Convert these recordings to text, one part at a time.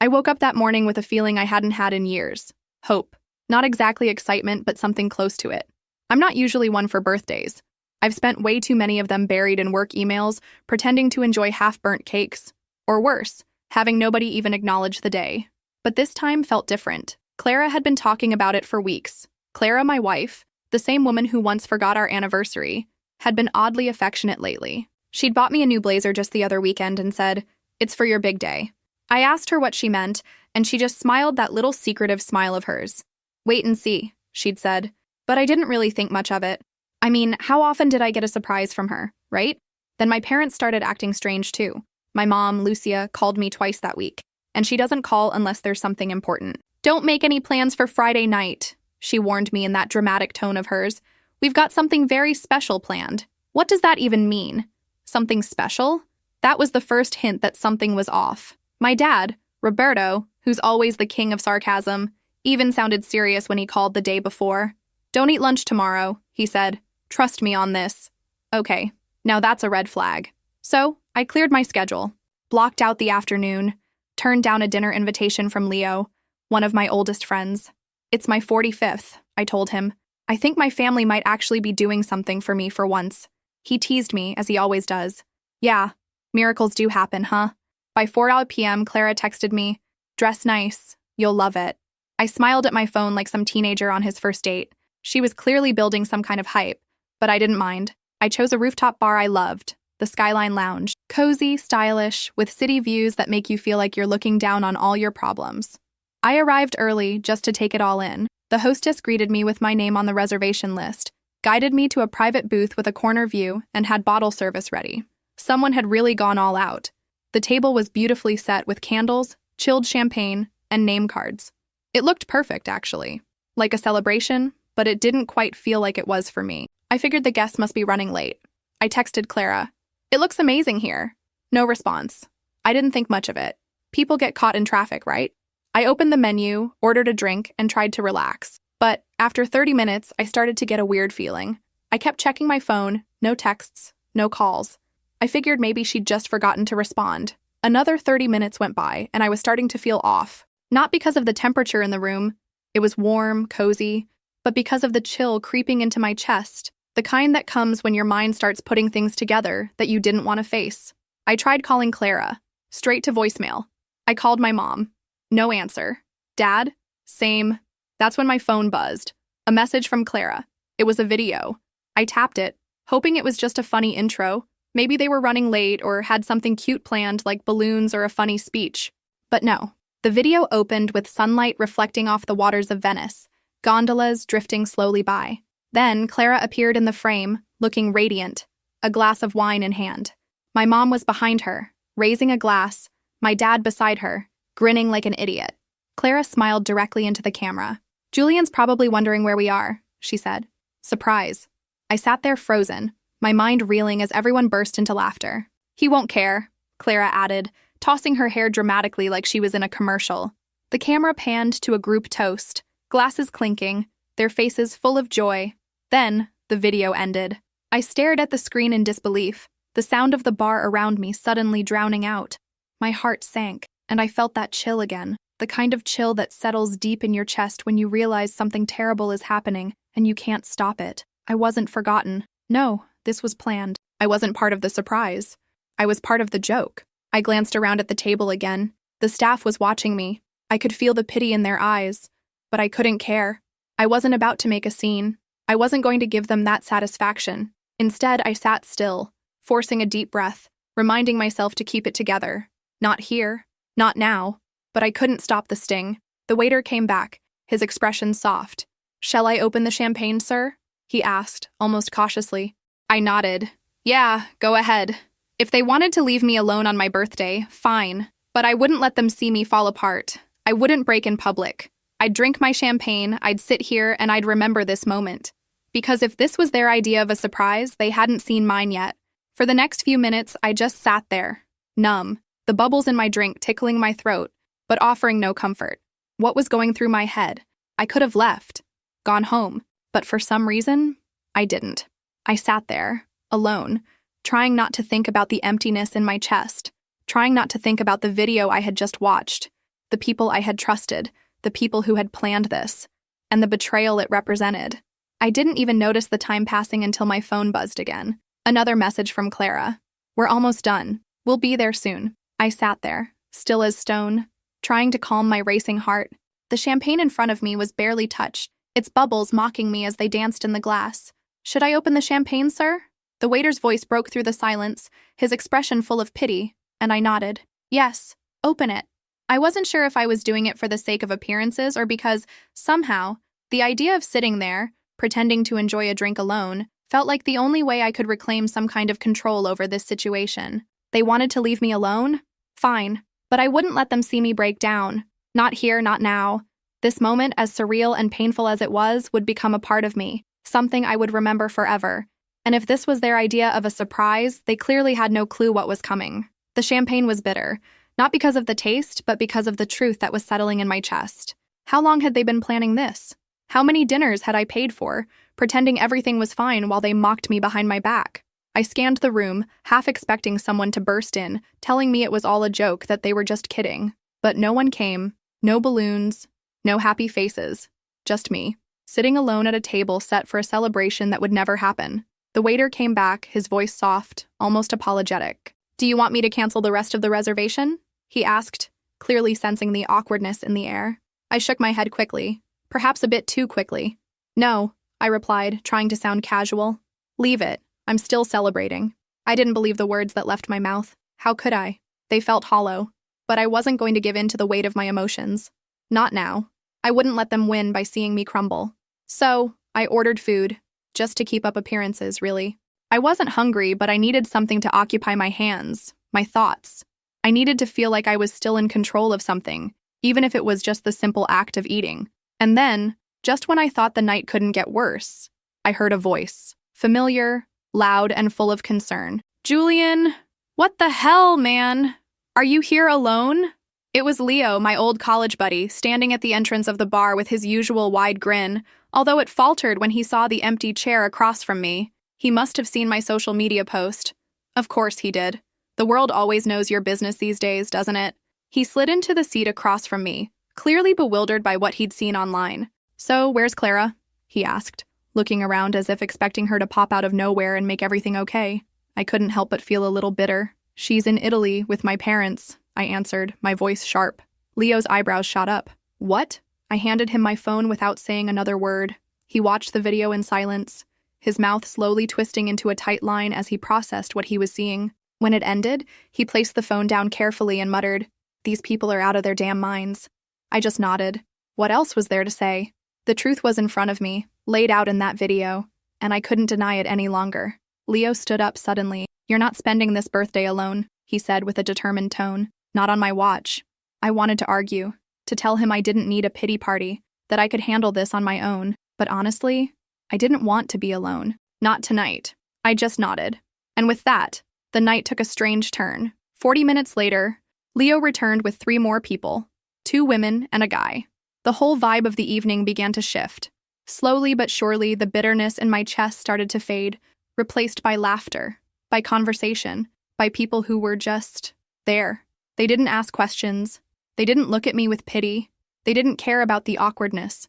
I woke up that morning with a feeling I hadn't had in years. Hope. Not exactly excitement, but something close to it. I'm not usually one for birthdays. I've spent way too many of them buried in work emails, pretending to enjoy half-burnt cakes. Or worse, having nobody even acknowledge the day. But this time felt different. Clara had been talking about it for weeks. Clara, my wife, the same woman who once forgot our anniversary, had been oddly affectionate lately. She'd bought me a new blazer just the other weekend and said, "It's for your big day." I asked her what she meant, and she just smiled that little secretive smile of hers. "Wait and see," she'd said. But I didn't really think much of it. I mean, how often did I get a surprise from her, right? Then my parents started acting strange too. My mom, Lucia, called me twice that week, and she doesn't call unless there's something important. "Don't make any plans for Friday night," she warned me in that dramatic tone of hers. "We've got something very special planned." What does that even mean? Something special? That was the first hint that something was off. My dad, Roberto, who's always the king of sarcasm, even sounded serious when he called the day before. "Don't eat lunch tomorrow," he said. "Trust me on this." Okay, now that's a red flag. So, I cleared my schedule, blocked out the afternoon, turned down a dinner invitation from Leo, one of my oldest friends. "It's my 45th, I told him. "I think my family might actually be doing something for me for once." He teased me, as he always does. "Yeah, miracles do happen, huh?" By 4 p.m., Clara texted me, "Dress nice. You'll love it." I smiled at my phone like some teenager on his first date. She was clearly building some kind of hype, but I didn't mind. I chose a rooftop bar I loved, the Skyline Lounge. Cozy, stylish, with city views that make you feel like you're looking down on all your problems. I arrived early just to take it all in. The hostess greeted me with my name on the reservation list, guided me to a private booth with a corner view, and had bottle service ready. Someone had really gone all out. The table was beautifully set with candles, chilled champagne, and name cards. It looked perfect, actually. Like a celebration, but it didn't quite feel like it was for me. I figured the guests must be running late. I texted Clara, "It looks amazing here." No response. I didn't think much of it. People get caught in traffic, right? I opened the menu, ordered a drink, and tried to relax. But after 30 minutes, I started to get a weird feeling. I kept checking my phone, no texts, no calls. I figured maybe she'd just forgotten to respond. Another 30 minutes went by, and I was starting to feel off. Not because of the temperature in the room, it was warm, cozy, but because of the chill creeping into my chest, the kind that comes when your mind starts putting things together that you didn't want to face. I tried calling Clara, straight to voicemail. I called my mom. No answer. Dad? Same. That's when my phone buzzed. A message from Clara. It was a video. I tapped it, hoping it was just a funny intro. Maybe they were running late or had something cute planned like balloons or a funny speech. But no. The video opened with sunlight reflecting off the waters of Venice, gondolas drifting slowly by. Then Clara appeared in the frame, looking radiant, a glass of wine in hand. My mom was behind her, raising a glass, my dad beside her, grinning like an idiot. Clara smiled directly into the camera. "Julian's probably wondering where we are," she said. Surprise. I sat there frozen, my mind reeling as everyone burst into laughter. "He won't care," Clara added, tossing her hair dramatically like she was in a commercial. The camera panned to a group toast, glasses clinking, their faces full of joy. Then, the video ended. I stared at the screen in disbelief, the sound of the bar around me suddenly drowning out. My heart sank, and I felt that chill again, the kind of chill that settles deep in your chest when you realize something terrible is happening and you can't stop it. I wasn't forgotten. No, this was planned. I wasn't part of the surprise. I was part of the joke. I glanced around at the table again. The staff was watching me. I could feel the pity in their eyes, but I couldn't care. I wasn't about to make a scene. I wasn't going to give them that satisfaction. Instead, I sat still, forcing a deep breath, reminding myself to keep it together. Not here, not now, but I couldn't stop the sting. The waiter came back, his expression soft. "Shall I open the champagne, sir?" he asked, almost cautiously. I nodded. "Yeah, go ahead." If they wanted to leave me alone on my birthday, fine, but I wouldn't let them see me fall apart. I wouldn't break in public. I'd drink my champagne, I'd sit here, and I'd remember this moment. Because if this was their idea of a surprise, they hadn't seen mine yet. For the next few minutes, I just sat there, numb, the bubbles in my drink tickling my throat, but offering no comfort. What was going through my head? I could have left, gone home, but for some reason, I didn't. I sat there, alone, trying not to think about the emptiness in my chest, trying not to think about the video I had just watched. the people I had trusted, the people who had planned this, and the betrayal it represented. I didn't even notice the time passing until my phone buzzed again. Another message from Clara. We're almost done. We'll be there soon. I sat there, still as stone, trying to calm my racing heart. The champagne in front of me was barely touched, its bubbles mocking me as they danced in the glass. Should I open the champagne, sir? The waiter's voice broke through the silence, his expression full of pity, and I nodded. Yes, open it. I wasn't sure if I was doing it for the sake of appearances or because, somehow, the idea of sitting there, pretending to enjoy a drink alone, felt like the only way I could reclaim some kind of control over this situation. They wanted to leave me alone? Fine, but I wouldn't let them see me break down. Not here, not now. This moment, as surreal and painful as it was, would become a part of me, something I would remember forever. And if this was their idea of a surprise, they clearly had no clue what was coming. The champagne was bitter, not because of the taste, but because of the truth that was settling in my chest. How long had they been planning this? How many dinners had I paid for, pretending everything was fine while they mocked me behind my back? I scanned the room, half expecting someone to burst in, telling me it was all a joke, that they were just kidding. But no one came. No balloons. No happy faces. Just me, sitting alone at a table set for a celebration that would never happen. The waiter came back, his voice soft, almost apologetic. Do you want me to cancel the rest of the reservation? He asked, clearly sensing the awkwardness in the air. I shook my head quickly, perhaps a bit too quickly. No, I replied, trying to sound casual. Leave it. I'm still celebrating. I didn't believe the words that left my mouth. How could I? They felt hollow. But I wasn't going to give in to the weight of my emotions. Not now. I wouldn't let them win by seeing me crumble. So, I ordered food, just to keep up appearances, really. I wasn't hungry, but I needed something to occupy my hands, my thoughts. I needed to feel like I was still in control of something, even if it was just the simple act of eating. And then, just when I thought the night couldn't get worse, I heard a voice, familiar, loud, and full of concern. Julian, what the hell, man? Are you here alone? It was Leo, my old college buddy, standing at the entrance of the bar with his usual wide grin, although it faltered when he saw the empty chair across from me. He must have seen my social media post. Of course he did. The world always knows your business these days, doesn't it? He slid into the seat across from me, clearly bewildered by what he'd seen online. So, where's Clara? He asked, looking around as if expecting her to pop out of nowhere and make everything okay. I couldn't help but feel a little bitter. She's in Italy with my parents, I answered, my voice sharp. Leo's eyebrows shot up. What? I handed him my phone without saying another word. He watched the video in silence, his mouth slowly twisting into a tight line as he processed what he was seeing. When it ended, he placed the phone down carefully and muttered, "These people are out of their damn minds." I just nodded. What else was there to say? The truth was in front of me, laid out in that video, and I couldn't deny it any longer. Leo stood up suddenly. "You're not spending this birthday alone," he said with a determined tone. "Not on my watch." I wanted to argue, to tell him I didn't need a pity party, that I could handle this on my own, but honestly, I didn't want to be alone. Not tonight. I just nodded. And with that, the night took a strange turn. 40 minutes later, Leo returned with 3 more people, 2 women and a guy. The whole vibe of the evening began to shift. Slowly but surely, the bitterness in my chest started to fade, replaced by laughter, by conversation, by people who were just there. They didn't ask questions. They didn't look at me with pity. They didn't care about the awkwardness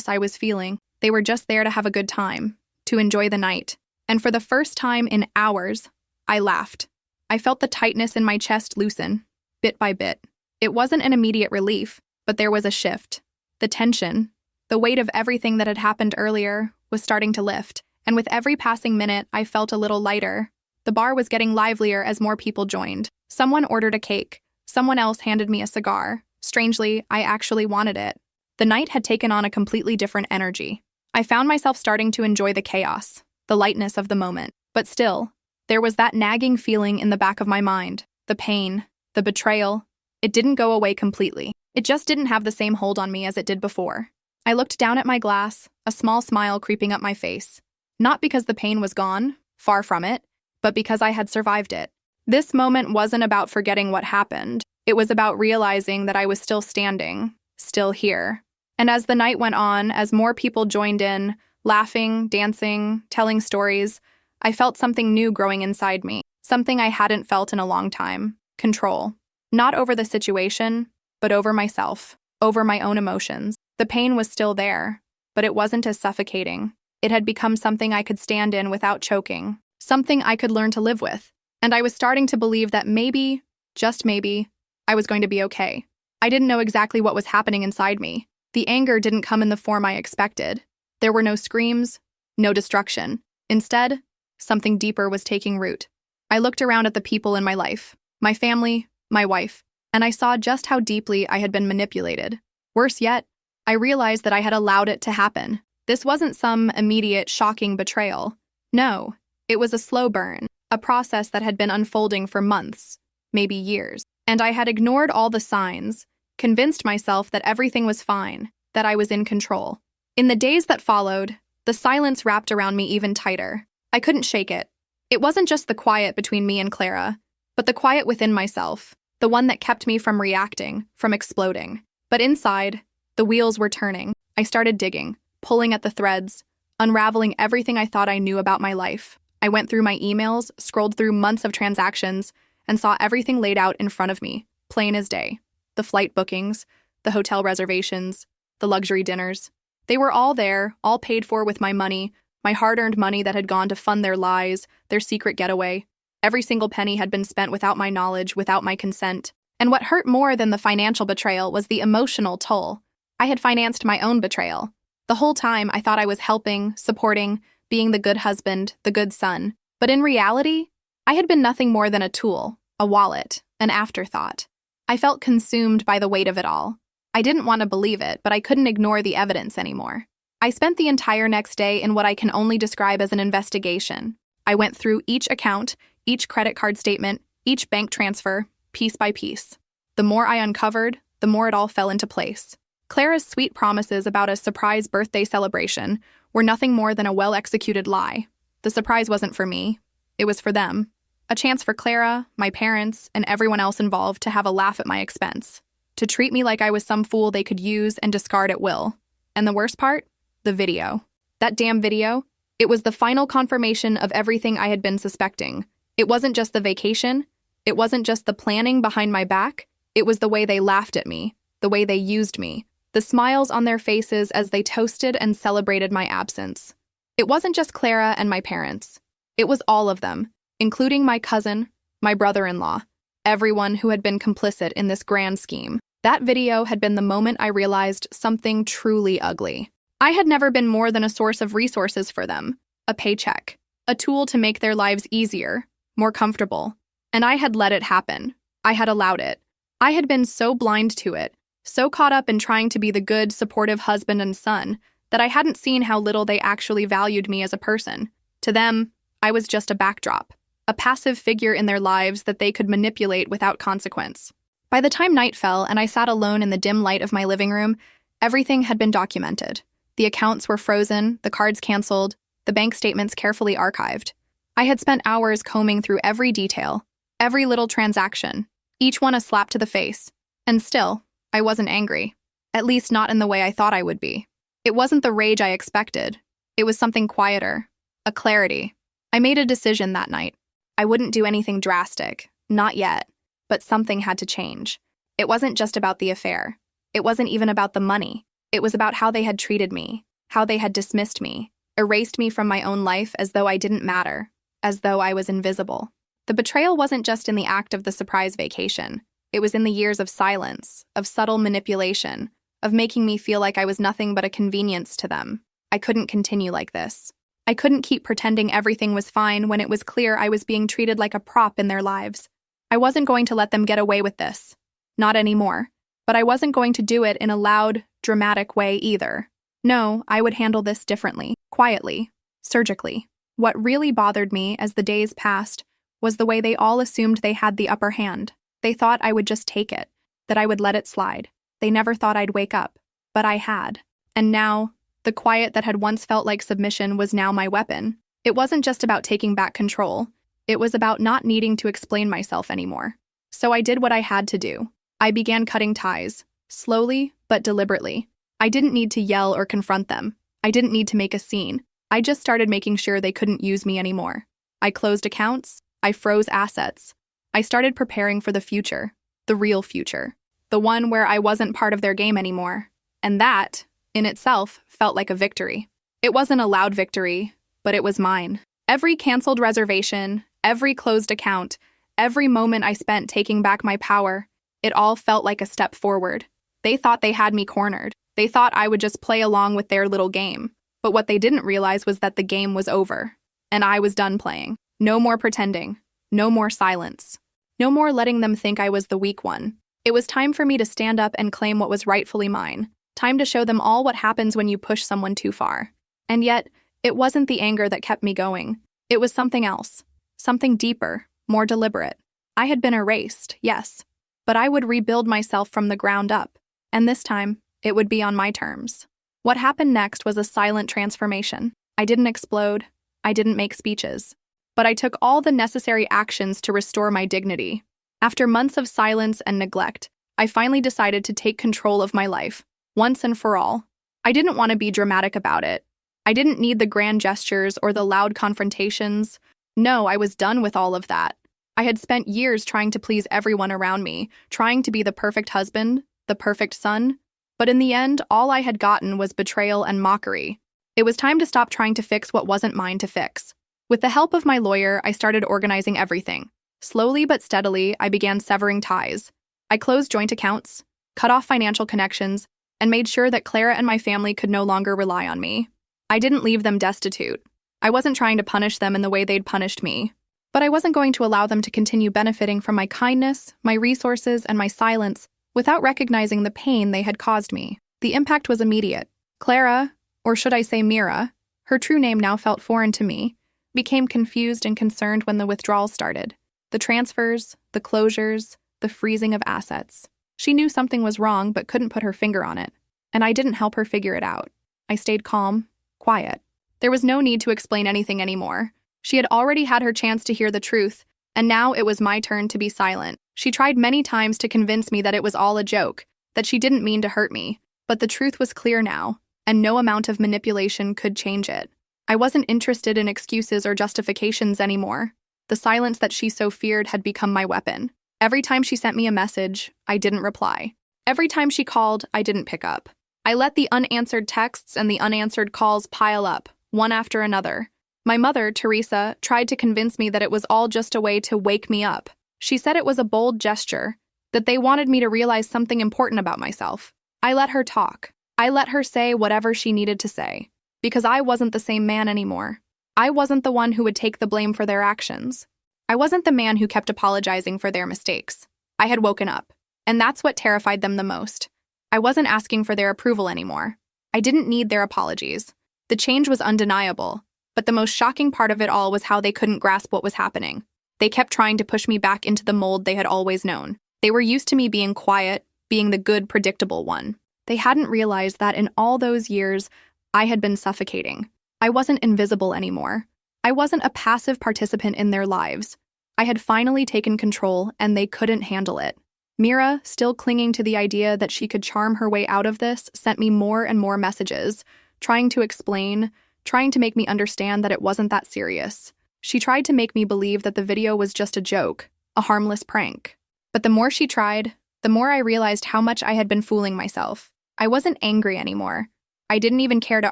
I was feeling. They were just there to have a good time, to enjoy the night. And for the first time in hours, I laughed. I felt the tightness in my chest loosen, bit by bit. It wasn't an immediate relief, but there was a shift. The tension, the weight of everything that had happened earlier, was starting to lift, and with every passing minute, I felt a little lighter. The bar was getting livelier as more people joined. Someone ordered a cake. Someone else handed me a cigar. Strangely, I actually wanted it. The night had taken on a completely different energy. I found myself starting to enjoy the chaos, the lightness of the moment. But still, there was that nagging feeling in the back of my mind, the pain, the betrayal. It didn't go away completely. It just didn't have the same hold on me as it did before. I looked down at my glass, a small smile creeping up my face. Not because the pain was gone, far from it, but because I had survived it. This moment wasn't about forgetting what happened. It was about realizing that I was still standing, still here. And as the night went on, as more people joined in, laughing, dancing, telling stories, I felt something new growing inside me, something I hadn't felt in a long time. Control. Not over the situation, but over myself, over my own emotions. The pain was still there, but it wasn't as suffocating. It had become something I could stand in without choking, something I could learn to live with. And I was starting to believe that maybe, just maybe, I was going to be okay. I didn't know exactly what was happening inside me. The anger didn't come in the form I expected. There were no screams, no destruction. Instead, something deeper was taking root. I looked around at the people in my life, my family, my wife, and I saw just how deeply I had been manipulated. Worse yet, I realized that I had allowed it to happen. This wasn't some immediate, shocking betrayal. No, it was a slow burn, a process that had been unfolding for months, maybe years. And I had ignored all the signs, convinced myself that everything was fine, that I was in control. In the days that followed, the silence wrapped around me even tighter. I couldn't shake it. It wasn't just the quiet between me and Clara, but the quiet within myself, the one that kept me from reacting, from exploding. But inside, the wheels were turning. I started digging, pulling at the threads, unraveling everything I thought I knew about my life. I went through my emails, scrolled through months of transactions, and saw everything laid out in front of me, plain as day. The flight bookings, the hotel reservations, the luxury dinners. They were all there, all paid for with my money, my hard-earned money that had gone to fund their lies, their secret getaway. Every single penny had been spent without my knowledge, without my consent. And what hurt more than the financial betrayal was the emotional toll. I had financed my own betrayal. The whole time, I thought I was helping, supporting, being the good husband, the good son. But in reality, I had been nothing more than a tool, a wallet, an afterthought. I felt consumed by the weight of it all. I didn't want to believe it, but I couldn't ignore the evidence anymore. I spent the entire next day in what I can only describe as an investigation. I went through each account, each credit card statement, each bank transfer, piece by piece. The more I uncovered, the more it all fell into place. Clara's sweet promises about a surprise birthday celebration were nothing more than a well-executed lie. The surprise wasn't for me. It was for them. A chance for Clara, my parents, and everyone else involved to have a laugh at my expense. To treat me like I was some fool they could use and discard at will. And the worst part? The video. That damn video? It was the final confirmation of everything I had been suspecting. It wasn't just the vacation. It wasn't just the planning behind my back. It was the way they laughed at me, the way they used me, the smiles on their faces as they toasted and celebrated my absence. It wasn't just Clara and my parents. It was all of them, including my cousin, my brother-in-law, everyone who had been complicit in this grand scheme. That video had been the moment I realized something truly ugly. I had never been more than a source of resources for them, a paycheck, a tool to make their lives easier, more comfortable. And I had let it happen. I had allowed it. I had been so blind to it, so caught up in trying to be the good, supportive husband and son, that I hadn't seen how little they actually valued me as a person. To them, I was just a backdrop, a passive figure in their lives that they could manipulate without consequence. By the time night fell and I sat alone in the dim light of my living room, everything had been documented. The accounts were frozen, the cards canceled, the bank statements carefully archived. I had spent hours combing through every detail, every little transaction, each one a slap to the face. And still, I wasn't angry. At least not in the way I thought I would be. It wasn't the rage I expected. It was something quieter, a clarity. I made a decision that night. I wouldn't do anything drastic, not yet, but something had to change. It wasn't just about the affair. It wasn't even about the money. It was about how they had treated me, how they had dismissed me, erased me from my own life as though I didn't matter, as though I was invisible. The betrayal wasn't just in the act of the surprise vacation. It was in the years of silence, of subtle manipulation, of making me feel like I was nothing but a convenience to them. I couldn't continue like this. I couldn't keep pretending everything was fine when it was clear I was being treated like a prop in their lives. I wasn't going to let them get away with this. Not anymore. But I wasn't going to do it in a loud, dramatic way either. No, I would handle this differently, quietly, surgically. What really bothered me as the days passed was the way they all assumed they had the upper hand. They thought I would just take it, that I would let it slide. They never thought I'd wake up, but I had. And now, the quiet that had once felt like submission was now my weapon. It wasn't just about taking back control. It was about not needing to explain myself anymore. So I did what I had to do. I began cutting ties, slowly but deliberately. I didn't need to yell or confront them. I didn't need to make a scene. I just started making sure they couldn't use me anymore. I closed accounts. I froze assets. I started preparing for the future, the real future. the one where I wasn't part of their game anymore. And that, in itself, felt like a victory. It wasn't a loud victory, but it was mine. Every canceled reservation, every closed account, every moment I spent taking back my power, it all felt like a step forward. They thought they had me cornered. They thought I would just play along with their little game. But what they didn't realize was that the game was over, and I was done playing. No more pretending. No more silence. No more letting them think I was the weak one. It was time for me to stand up and claim what was rightfully mine. Time to show them all what happens when you push someone too far. And yet, it wasn't the anger that kept me going. It was something else. Something deeper, more deliberate. I had been erased, yes, but I would rebuild myself from the ground up. And this time, it would be on my terms. What happened next was a silent transformation. I didn't explode. I didn't make speeches. But I took all the necessary actions to restore my dignity. After months of silence and neglect, I finally decided to take control of my life, once and for all. I didn't want to be dramatic about it. I didn't need the grand gestures or the loud confrontations. No, I was done with all of that. I had spent years trying to please everyone around me, trying to be the perfect husband, the perfect son. But in the end, all I had gotten was betrayal and mockery. It was time to stop trying to fix what wasn't mine to fix. With the help of my lawyer, I started organizing everything. Slowly but steadily, I began severing ties. I closed joint accounts, cut off financial connections, and made sure that Clara and my family could no longer rely on me. I didn't leave them destitute. I wasn't trying to punish them in the way they'd punished me. But I wasn't going to allow them to continue benefiting from my kindness, my resources, and my silence without recognizing the pain they had caused me. The impact was immediate. Clara, or should I say Mira, her true name now felt foreign to me, became confused and concerned when the withdrawal started. The transfers, the closures, the freezing of assets. She knew something was wrong but couldn't put her finger on it, and I didn't help her figure it out. I stayed calm, quiet. There was no need to explain anything anymore. She had already had her chance to hear the truth, and now it was my turn to be silent. She tried many times to convince me that it was all a joke, that she didn't mean to hurt me, but the truth was clear now, and no amount of manipulation could change it. I wasn't interested in excuses or justifications anymore. The silence that she so feared had become my weapon. Every time she sent me a message, I didn't reply. Every time she called, I didn't pick up. I let the unanswered texts and the unanswered calls pile up, one after another. My mother, Teresa, tried to convince me that it was all just a way to wake me up. She said it was a bold gesture, that they wanted me to realize something important about myself. I let her talk. I let her say whatever she needed to say, because I wasn't the same man anymore. I wasn't the one who would take the blame for their actions. I wasn't the man who kept apologizing for their mistakes. I had woken up, and that's what terrified them the most. I wasn't asking for their approval anymore. I didn't need their apologies. The change was undeniable, but the most shocking part of it all was how they couldn't grasp what was happening. They kept trying to push me back into the mold they had always known. They were used to me being quiet, being the good, predictable one. They hadn't realized that in all those years, I had been suffocating. I wasn't invisible anymore. I wasn't a passive participant in their lives. I had finally taken control, and they couldn't handle it. Mira, still clinging to the idea that she could charm her way out of this, sent me more and more messages, trying to explain, trying to make me understand that it wasn't that serious. She tried to make me believe that the video was just a joke, a harmless prank. But the more she tried, the more I realized how much I had been fooling myself. I wasn't angry anymore. I didn't even care to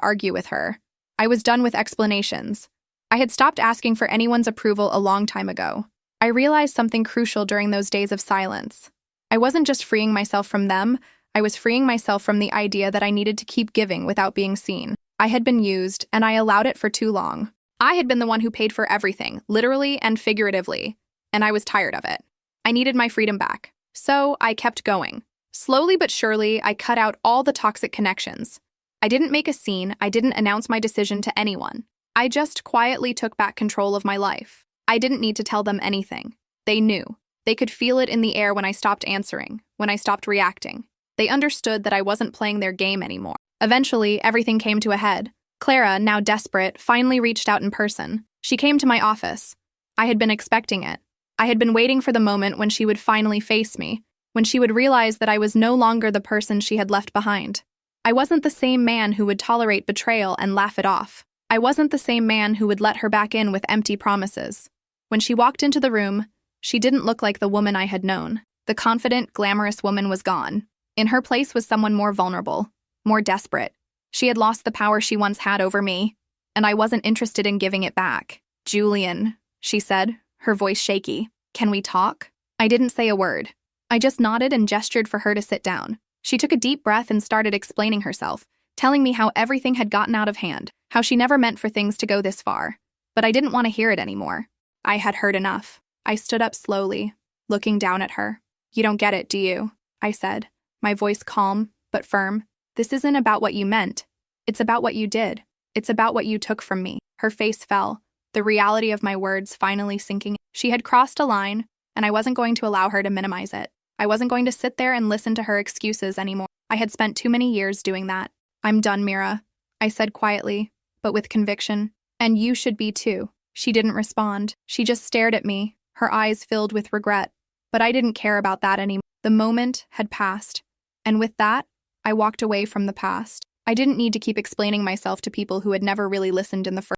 argue with her. I was done with explanations. I had stopped asking for anyone's approval a long time ago. I realized something crucial during those days of silence. I wasn't just freeing myself from them, I was freeing myself from the idea that I needed to keep giving without being seen. I had been used, and I allowed it for too long. I had been the one who paid for everything, literally and figuratively, and I was tired of it. I needed my freedom back. So I kept going. Slowly but surely, I cut out all the toxic connections. I didn't make a scene, I didn't announce my decision to anyone. I just quietly took back control of my life. I didn't need to tell them anything. They knew. They could feel it in the air when I stopped answering, when I stopped reacting. They understood that I wasn't playing their game anymore. Eventually, everything came to a head. Clara, now desperate, finally reached out in person. She came to my office. I had been expecting it. I had been waiting for the moment when she would finally face me, when she would realize that I was no longer the person she had left behind. I wasn't the same man who would tolerate betrayal and laugh it off. I wasn't the same man who would let her back in with empty promises. When she walked into the room, she didn't look like the woman I had known. The confident, glamorous woman was gone. In her place was someone more vulnerable, more desperate. She had lost the power she once had over me, and I wasn't interested in giving it back. "Julian," she said, her voice shaky. "Can we talk?" I didn't say a word. I just nodded and gestured for her to sit down. She took a deep breath and started explaining herself, telling me how everything had gotten out of hand, how she never meant for things to go this far. But I didn't want to hear it anymore. I had heard enough. I stood up slowly, looking down at her. "You don't get it, do you?" I said, my voice calm but firm. "This isn't about what you meant. It's about what you did. It's about what you took from me." Her face fell, the reality of my words finally sinking in. She had crossed a line, and I wasn't going to allow her to minimize it. I wasn't going to sit there and listen to her excuses anymore. I had spent too many years doing that. "I'm done, Mira," I said quietly, but with conviction. "And you should be too." She didn't respond. She just stared at me, her eyes filled with regret. But I didn't care about that anymore. The moment had passed, and with that, I walked away from the past. I didn't need to keep explaining myself to people who had never really listened in the first